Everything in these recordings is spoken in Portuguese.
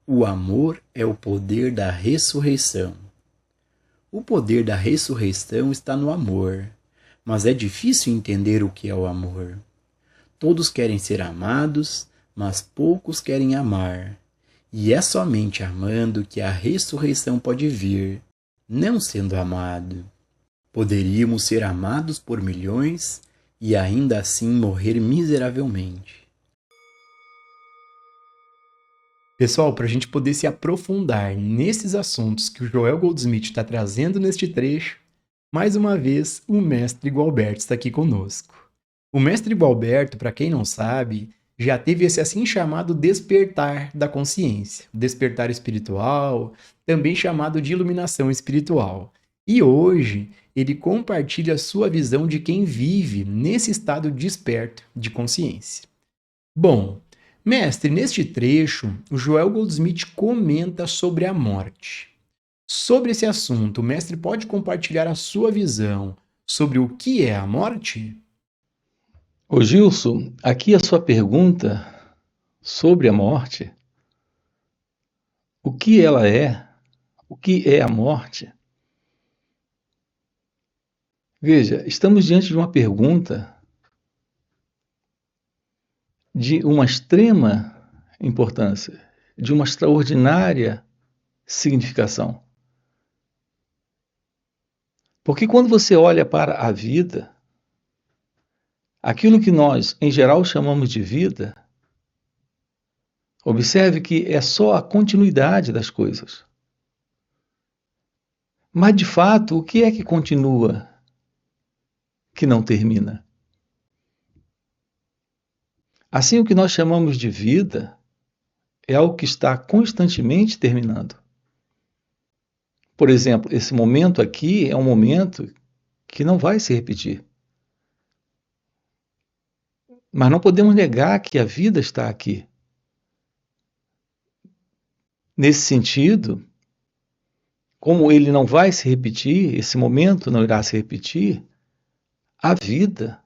O amor é o poder da ressurreição. O poder da ressurreição está no amor, mas é difícil entender o que é o amor. Todos querem ser amados, mas poucos querem amar. E é somente amando que a ressurreição pode vir, não sendo amado. Poderíamos ser amados por milhões e ainda assim morrer miseravelmente. Pessoal, para a gente poder se aprofundar nesses assuntos que o Joel Goldsmith está trazendo neste trecho, mais uma vez o mestre Gualberto está aqui conosco. O mestre Gualberto, para quem não sabe, já teve esse assim chamado despertar da consciência, despertar espiritual, também chamado de iluminação espiritual. E hoje ele compartilha a sua visão de quem vive nesse estado desperto de consciência. Bom, mestre, neste trecho, o Joel Goldsmith comenta sobre a morte. Sobre esse assunto, o mestre pode compartilhar a sua visão sobre o que é a morte? Ô Gilson, aqui a sua pergunta sobre a morte, o que ela é, o que é a morte? Veja, estamos diante de uma pergunta de uma extrema importância, de uma extraordinária significação. Porque quando você olha para a vida, aquilo que nós, em geral, chamamos de vida, observe que é só a continuidade das coisas. Mas, de fato, o que é que continua, que não termina? Assim, o que nós chamamos de vida é algo que está constantemente terminando. Por exemplo, esse momento aqui é um momento que não vai se repetir. Mas não podemos negar que a vida está aqui. Nesse sentido, como ele não vai se repetir, esse momento não irá se repetir, a vida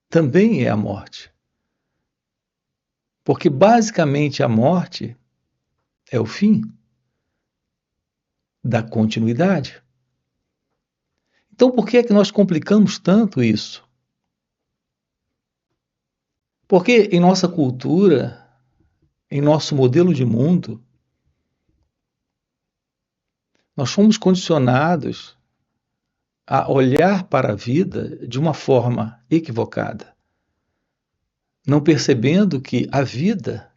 também é a morte. Porque basicamente a morte é o fim da continuidade. Então por que é que nós complicamos tanto isso? Porque em nossa cultura, em nosso modelo de mundo, nós fomos condicionados a olhar para a vida de uma forma equivocada, não percebendo que a vida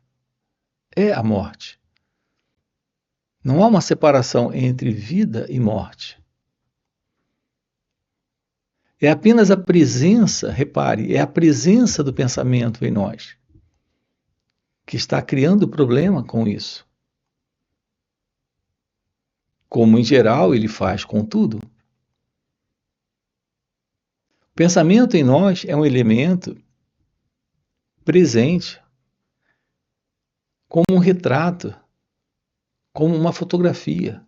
é a morte. Não há uma separação entre vida e morte. É apenas a presença, repare, é a presença do pensamento em nós que está criando problema com isso. Como, em geral, ele faz com tudo. O pensamento em nós é um elemento presente, como um retrato, como uma fotografia.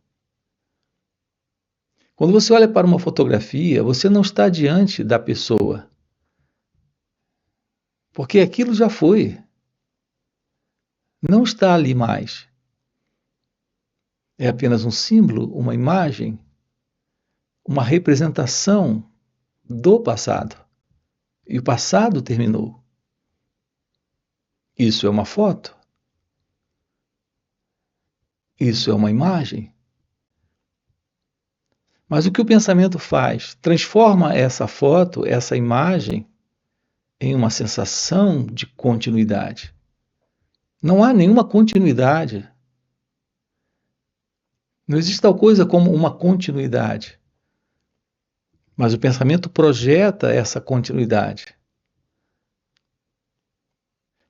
Quando você olha para uma fotografia, você não está diante da pessoa, porque aquilo já foi, não está ali mais. É apenas um símbolo, uma imagem, uma representação do passado. E o passado terminou. Isso é uma foto? Isso é uma imagem? Mas o que o pensamento faz? Transforma essa foto, essa imagem, em uma sensação de continuidade. Não há nenhuma continuidade. Não existe tal coisa como uma continuidade. Mas o pensamento projeta essa continuidade.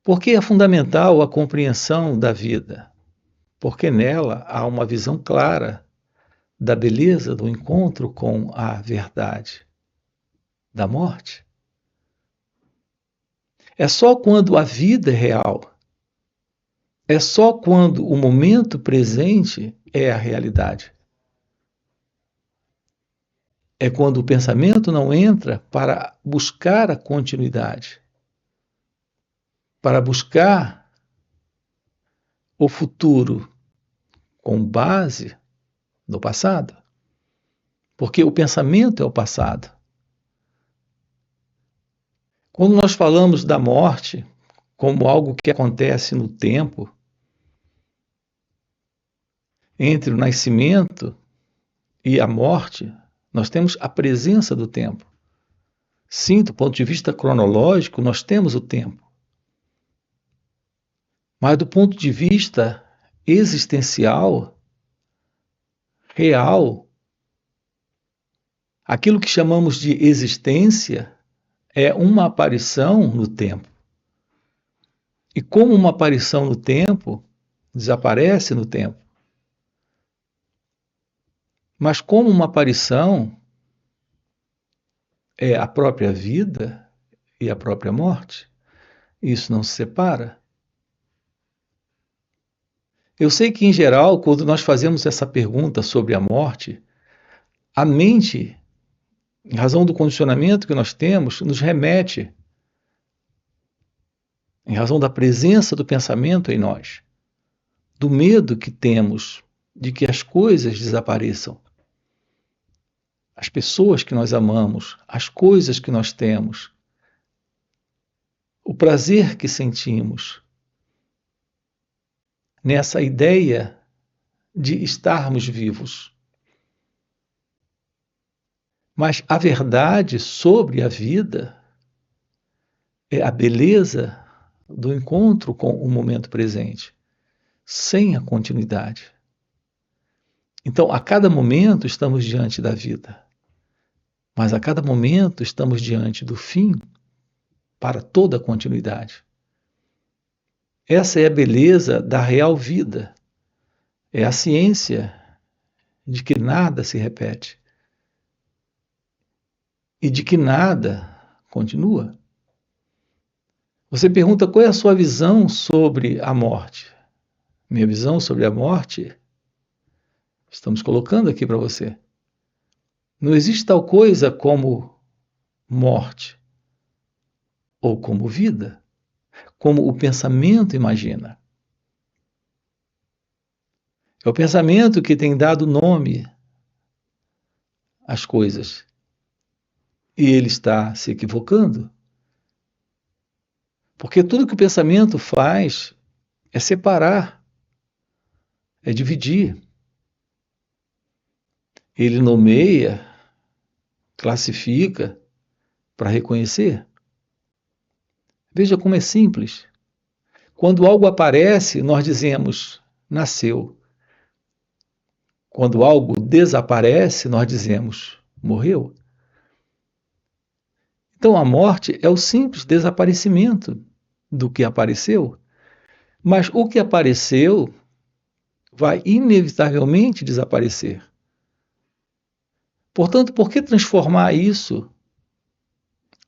Por que é fundamental a compreensão da vida? Porque nela há uma visão clara da beleza do encontro com a verdade, da morte. É só quando a vida é real, é só quando o momento presente é a realidade. É quando o pensamento não entra para buscar a continuidade, para buscar o futuro com base no passado, porque o pensamento é o passado. Quando nós falamos da morte como algo que acontece no tempo, entre o nascimento e a morte, nós temos a presença do tempo. Sim, do ponto de vista cronológico, nós temos o tempo. Mas do ponto de vista existencial, real, aquilo que chamamos de existência é uma aparição no tempo. E como uma aparição no tempo, desaparece no tempo. Mas como uma aparição é a própria vida e a própria morte, isso não se separa. Eu sei que, em geral, quando nós fazemos essa pergunta sobre a morte, a mente, em razão do condicionamento que nós temos, nos remete, em razão da presença do pensamento em nós, do medo que temos de que as coisas desapareçam. As pessoas que nós amamos, as coisas que nós temos, o prazer que sentimos nessa ideia de estarmos vivos. Mas a verdade sobre a vida é a beleza do encontro com o momento presente, sem a continuidade. Então, a cada momento estamos diante da vida, mas a cada momento estamos diante do fim para toda a continuidade. Essa é a beleza da real vida, é a ciência de que nada se repete e de que nada continua. Você pergunta qual é a sua visão sobre a morte. Minha visão sobre a morte, estamos colocando aqui para você. Não existe tal coisa como morte ou como vida, como o pensamento imagina. É o pensamento que tem dado nome às coisas. E ele está se equivocando. Porque tudo que o pensamento faz é separar, é dividir. Ele nomeia, classifica para reconhecer. Veja como é simples. Quando algo aparece, nós dizemos, nasceu. Quando algo desaparece, nós dizemos, morreu. Então a morte é o simples desaparecimento do que apareceu. Mas o que apareceu vai inevitavelmente desaparecer. Portanto, por que transformar isso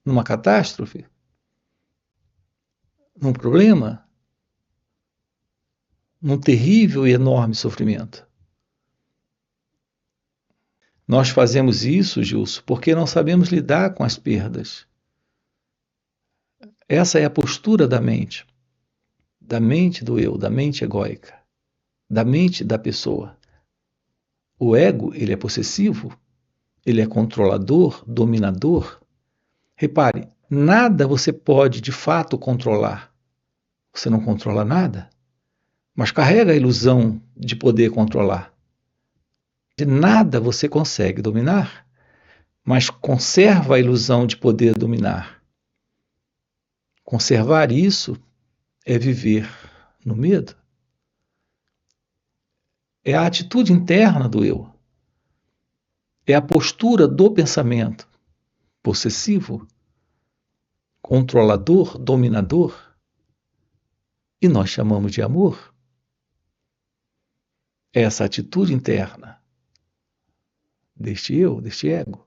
numa catástrofe? Num problema? Num terrível e enorme sofrimento? Nós fazemos isso, Gilson, porque não sabemos lidar com as perdas. Essa é a postura da mente do eu, da mente egóica, da mente da pessoa. O ego, ele é possessivo, ele é controlador, dominador. Repare, nada você pode de fato controlar. Você não controla nada, mas carrega a ilusão de poder controlar. De nada você consegue dominar, mas conserva a ilusão de poder dominar. Conservar isso é viver no medo. É a atitude interna do eu. É a postura do pensamento possessivo, controlador, dominador. E nós chamamos de amor. Essa atitude interna deste eu, deste ego.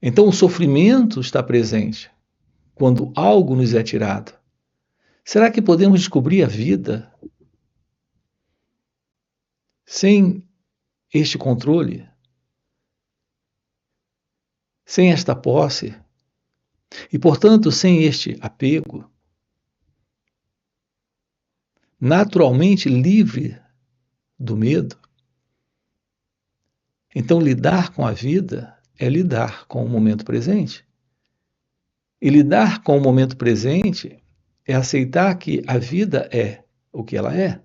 Então o sofrimento está presente quando algo nos é tirado. Será que podemos descobrir a vida sem este controle? Sem esta posse? E, portanto, sem este apego? naturalmente livre do medo. Então, lidar com a vida é lidar com o momento presente. E lidar com o momento presente é aceitar que a vida é o que ela é.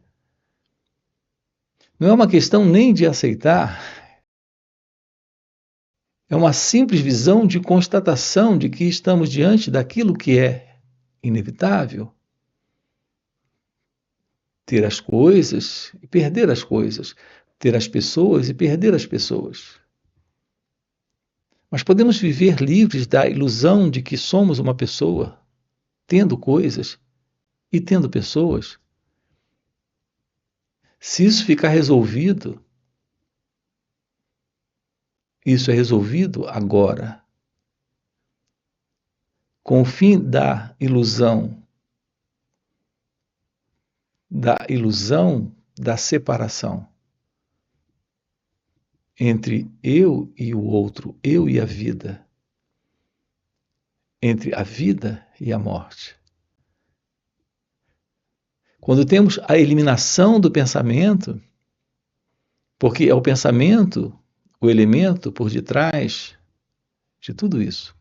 Não é uma questão nem de aceitar, é uma simples visão de constatação de que estamos diante daquilo que é inevitável. Ter as coisas e perder as coisas, ter as pessoas e perder as pessoas. Mas podemos viver livres da ilusão de que somos uma pessoa, tendo coisas e tendo pessoas. Se isso ficar resolvido, isso é resolvido agora. Com o fim da ilusão da separação entre eu e o outro, eu e a vida, entre a vida e a morte. Quando temos a eliminação do pensamento, porque é o pensamento o elemento por detrás de tudo isso.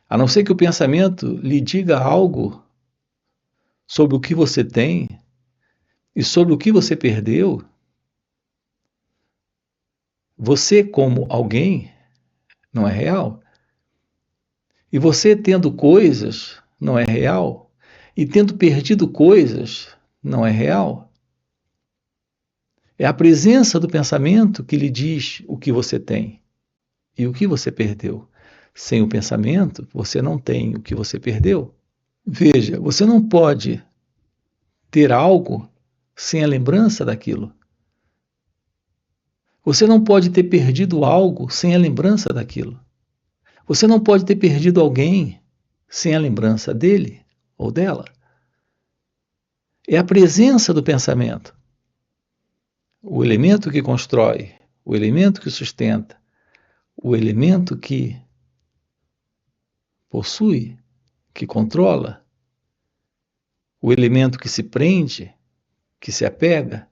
A não ser que o pensamento lhe diga algo sobre o que você tem e sobre o que você perdeu, você como alguém não é real. E você tendo coisas não é real. E tendo perdido coisas não é real. É a presença do pensamento que lhe diz o que você tem e o que você perdeu. Sem o pensamento, você não tem o que você perdeu. Veja, você não pode ter algo sem a lembrança daquilo. Você não pode ter perdido algo sem a lembrança daquilo. Você não pode ter perdido alguém sem a lembrança dele ou dela. É a presença do pensamento, o elemento que constrói, o elemento que sustenta, o elemento que possui, que controla, o elemento que se prende, que se apega,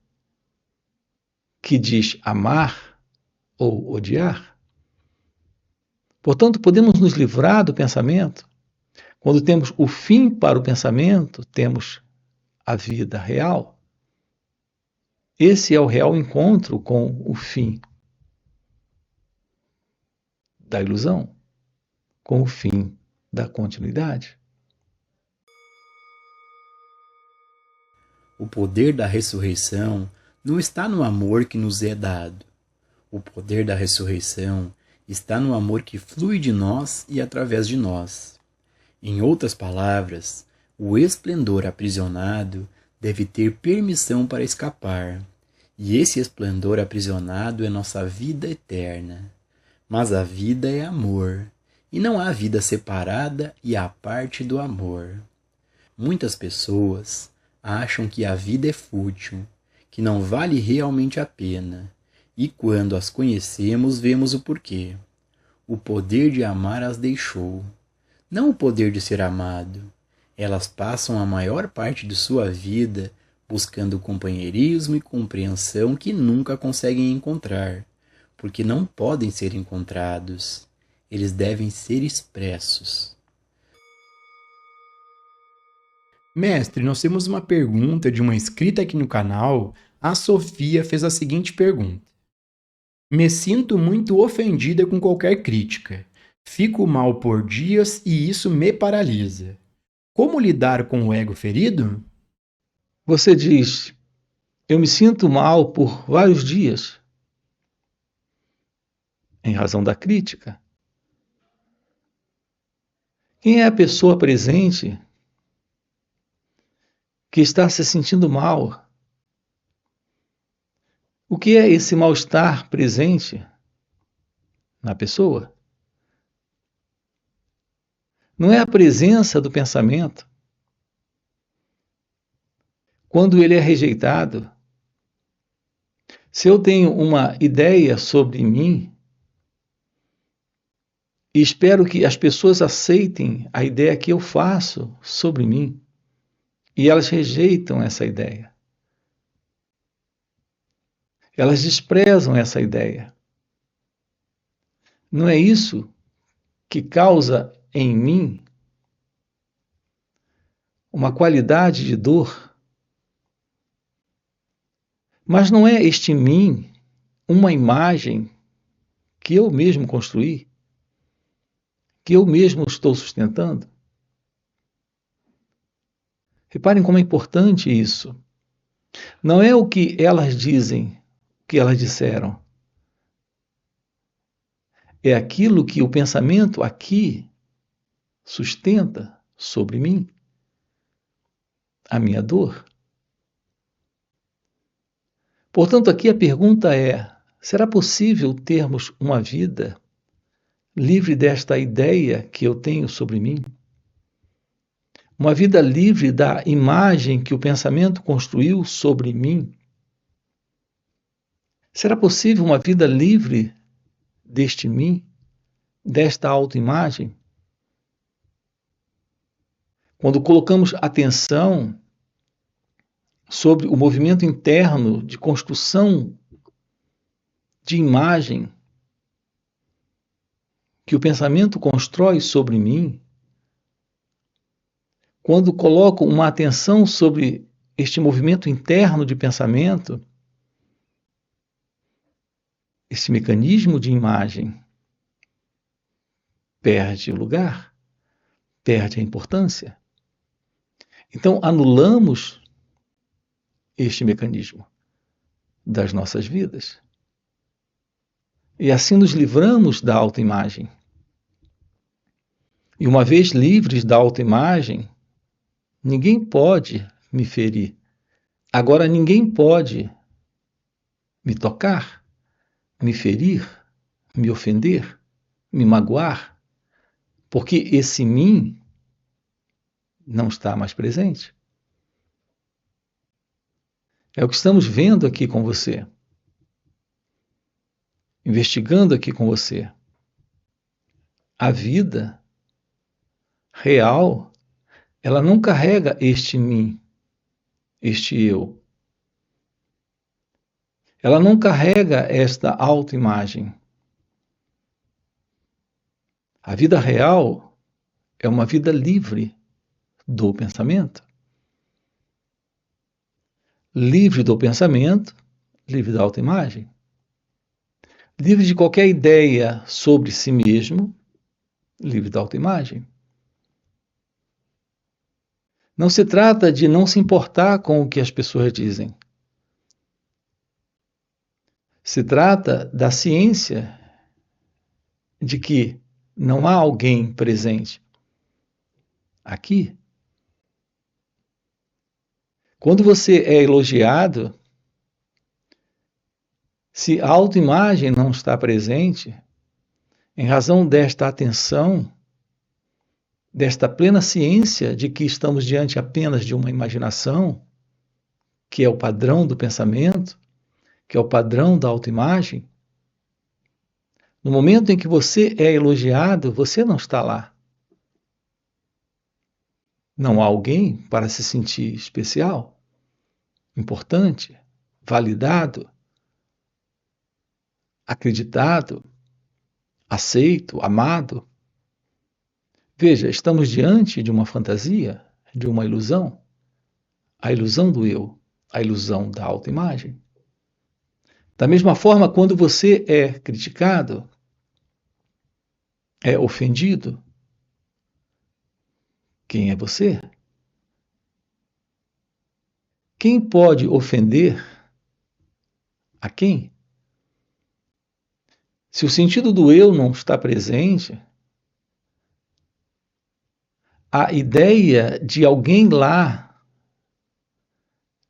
que diz amar ou odiar. Portanto, podemos nos livrar do pensamento. Quando temos o fim para o pensamento, temos a vida real. Esse é o real encontro com o fim da ilusão, com o fim da continuidade. O poder da ressurreição não está no amor que nos é dado. O poder da ressurreição está no amor que flui de nós e através de nós. Em outras palavras, o esplendor aprisionado deve ter permissão para escapar. E esse esplendor aprisionado é nossa vida eterna. Mas a vida é amor, e não há vida separada e à parte do amor. Muitas pessoas acham que a vida é fútil, que não vale realmente a pena, e quando as conhecemos vemos o porquê. O poder de amar as deixou, não o poder de ser amado. Elas passam a maior parte de sua vida buscando companheirismo e compreensão que nunca conseguem encontrar, porque não podem ser encontrados. Eles devem ser expressos. Mestre, nós temos uma pergunta de uma inscrita aqui no canal. A Sofia fez a seguinte pergunta: me sinto muito ofendida com qualquer crítica. Fico mal por dias e isso me paralisa. Como lidar com o ego ferido? Você diz, eu me sinto mal por vários dias, em razão da crítica. Quem é a pessoa presente que está se sentindo mal? O que é esse mal-estar presente na pessoa? Não é a presença do pensamento. Quando ele é rejeitado, se eu tenho uma ideia sobre mim e espero que as pessoas aceitem a ideia que eu faço sobre mim, E elas rejeitam essa ideia. Elas desprezam essa ideia. Não é isso que causa em mim uma qualidade de dor? Mas não é este mim uma imagem que eu mesmo construí, que eu mesmo estou sustentando? Reparem como é importante isso. Não é o que elas dizem, o que elas disseram. É aquilo que o pensamento aqui sustenta sobre mim, a minha dor. Portanto, aqui a pergunta é: será possível termos uma vida livre desta ideia que eu tenho sobre mim? Uma vida livre da imagem que o pensamento construiu sobre mim? Será possível uma vida livre deste mim, desta autoimagem? Quando colocamos atenção sobre o movimento interno de construção de imagem que o pensamento constrói sobre mim, quando coloco uma atenção sobre este movimento interno de pensamento, esse mecanismo de imagem perde o lugar, perde a importância. Então, anulamos este mecanismo das nossas vidas. E assim nos livramos da autoimagem. E uma vez livres da autoimagem, ninguém pode me ferir. Agora, ninguém pode me tocar, me ferir, me ofender, me magoar, porque esse mim não está mais presente. É o que estamos vendo aqui com você, investigando aqui com você. A vida real, ela não carrega este mim, este eu. Ela não carrega esta autoimagem. A vida real é uma vida livre do pensamento. Livre do pensamento, livre da autoimagem. Livre de qualquer ideia sobre si mesmo, livre da autoimagem. Não se trata de não se importar com o que as pessoas dizem. Se trata da ciência de que não há alguém presente aqui. Quando você é elogiado, se a autoimagem não está presente, em razão desta atenção, desta plena ciência de que estamos diante apenas de uma imaginação, que é o padrão do pensamento, que é o padrão da autoimagem, no momento em que você é elogiado, você não está lá. Não há alguém para se sentir especial, importante, validado, acreditado, aceito, amado. Veja, estamos diante de uma fantasia, de uma ilusão, a ilusão do eu, a ilusão da autoimagem. Da mesma forma, quando você é criticado, é ofendido, quem é você? Quem pode ofender a quem? Se o sentido do eu não está presente, a ideia de alguém lá,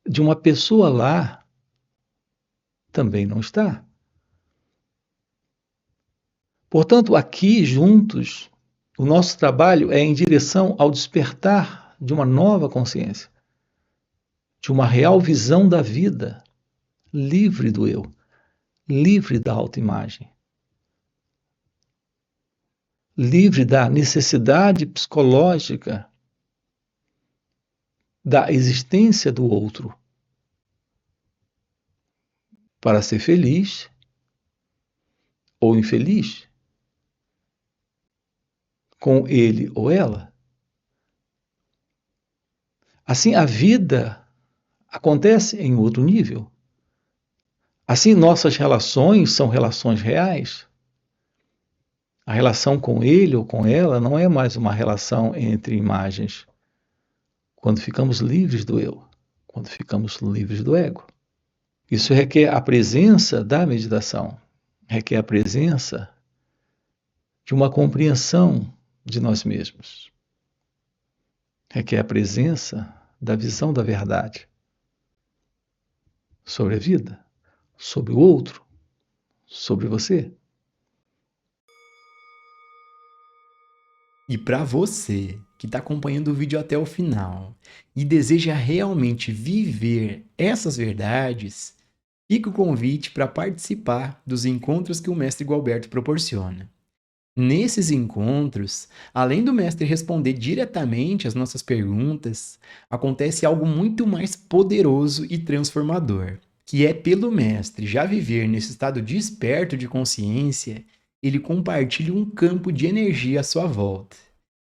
de uma pessoa lá, também não está. Portanto, aqui juntos, o nosso trabalho é em direção ao despertar de uma nova consciência, de uma real visão da vida, livre do eu, livre da autoimagem, livre da necessidade psicológica da existência do outro para ser feliz ou infeliz com ele ou ela. Assim, a vida acontece em outro nível. Assim, nossas relações são relações reais. A relação com ele ou com ela não é mais uma relação entre imagens. Quando ficamos livres do eu, quando ficamos livres do ego. Isso requer a presença da meditação, requer a presença de uma compreensão de nós mesmos, requer a presença da visão da verdade sobre a vida, sobre o outro, sobre você. E para você que está acompanhando o vídeo até o final e deseja realmente viver essas verdades, fica o convite para participar dos encontros que o Mestre Gualberto proporciona. Nesses encontros, além do mestre responder diretamente às nossas perguntas, acontece algo muito mais poderoso e transformador, que é pelo mestre já viver nesse estado desperto de consciência, ele compartilha um campo de energia à sua volta.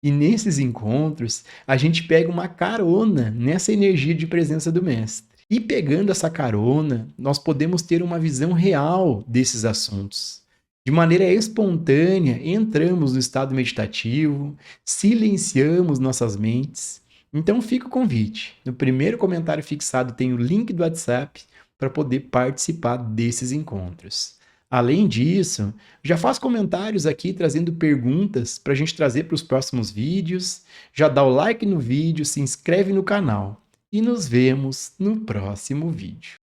E nesses encontros, a gente pega uma carona nessa energia de presença do mestre. E pegando essa carona, nós podemos ter uma visão real desses assuntos. De maneira espontânea, entramos no estado meditativo, silenciamos nossas mentes. Então fica o convite. No primeiro comentário fixado tem o link do WhatsApp para poder participar desses encontros. Além disso, já faz comentários aqui trazendo perguntas para a gente trazer para os próximos vídeos. Já dá o like no vídeo, se inscreve no canal e nos vemos no próximo vídeo.